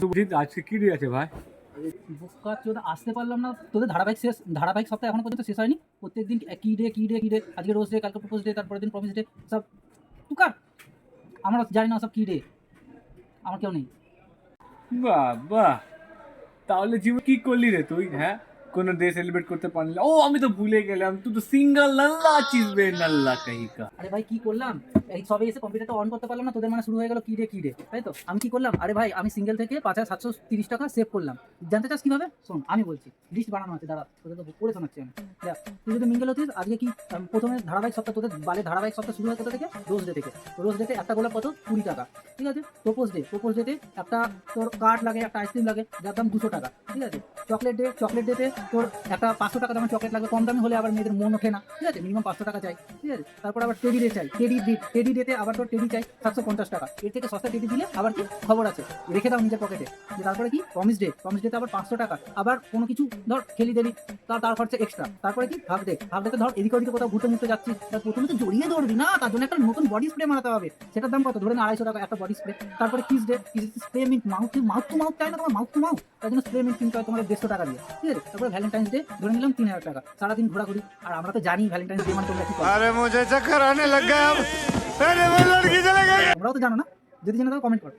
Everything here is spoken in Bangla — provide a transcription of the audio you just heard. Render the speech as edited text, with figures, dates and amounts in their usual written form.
শুভজিৎ আজকে কি ডে আছে ভাই? বোকা চোদা আসতে পারলাম না, তোদের ধারাবাহিক সপ্তাহ এখনো পর্যন্ত শেষ হয়নি। প্রত্যেকদিন কি ডে কি ডে কি ডে, আজকে রোজ ডে, কালকে প্রপোজ ডে, তারপরের দিন প্রমিস ডে, সব টুকার। আমরা জানি না সব কি ডে, আমার কেউ নেই। বাহ বাহ, তাহলে জীবন কি করলি রে তুই? হ্যাঁ, কোনো ডে সেলিব্রেট করতে পারলি না? ও আমি তো ভুলে গেলাম, তুই তো সিঙ্গেল নাল্লা আছিস বে, নাল্লা কাহি কা। আরে ভাই কি করলাম, এই সবে এসে কম্পিউটারটা অন করতে পারলাম না, তোদের মানে শুরু হয়ে গেল কি ডে, তাই তো? আমি কি করলাম, আরে ভাই আমি সিঙ্গেল থেকে 5,730 টাকা সেভ করলাম। জানতে চাস কিভাবে? শোন আমি বলছি, লিস্ট বানানো আছে, দাঁড়া তোদের তো পড়ে শোনাচ্ছি আমি। দেখ, তুই যদি মিঙ্গেল হতিস আজকে কি, প্রথমে ধারাবাহিক সপ্তাহ, তোদের বালে ধারাবাহিক সপ্তাহ শুরু হয় কোথা থেকে? রোজ ডে থেকে। রোজ ডেতে একটা গোলাপ কত? 20 টাকা, ঠিক আছে। প্রপোজ ডেতে একটা তোর কার্ড লাগে, একটা আইসক্রিম লাগে, যার দাম 200 টাকা, ঠিক আছে। চকলেট ডেতে তোর একটা 500 টাকা দামের চকলেট লাগবে, কম দামি হলে আবার মেয়েদের মন ওঠে না, ঠিক আছে, মিনিমাম 500 টাকা চাই, ঠিক আছে। তারপর আবার টেডি ডে চাই, টেডি ডেতে আবার তোর টেডি চাই 750 টাকা। এর থেকে সস্তা টেডি দিলে আবার কি খবর আছে, রেখে দাও নিজের পকেটে। তারপরে কি প্রমিস ডেতে আবার 500 টাকা, আবার কোনো কিছু ধর খেলি দেলি, তার খরচা এক্সট্রা। তারপরে কি হাফ ডেতে ধর এদিকে ওদিকে কোথাও ঘুরতে যাচ্ছি, তার প্রথমে তো জড়িয়ে ধরবি না, তার জন্য একটা নতুন বডি স্প্রে মারাতে হবে, সেটার দাম কত? ধরে না 250 টাকা একটা বডি স্প্রে। তারপরে kiss spray mint mouth to mouth চাই না তোমার, মাউথ টু মাউথ, তার জন্য স্প্রে মিন্ট কিনতে হয় তোমার 150 টাকা দিয়ে, ঠিক আছে। তারপরে ভ্যালেন্টাইন্স ডে ধরে নিলাম 3000 টাকা, সারাদিন ঘোরাঘুরি। আর আমরা তো জানি ভ্যালেন্টাইন্স ডে মানে তোমরা কি করো। अरे मुझे चक्कर आने लग गया अब। अरे वो लड़की चले गई। তোমরাও তো জানো না, যদি জানো তাহলে কমেন্ট করো।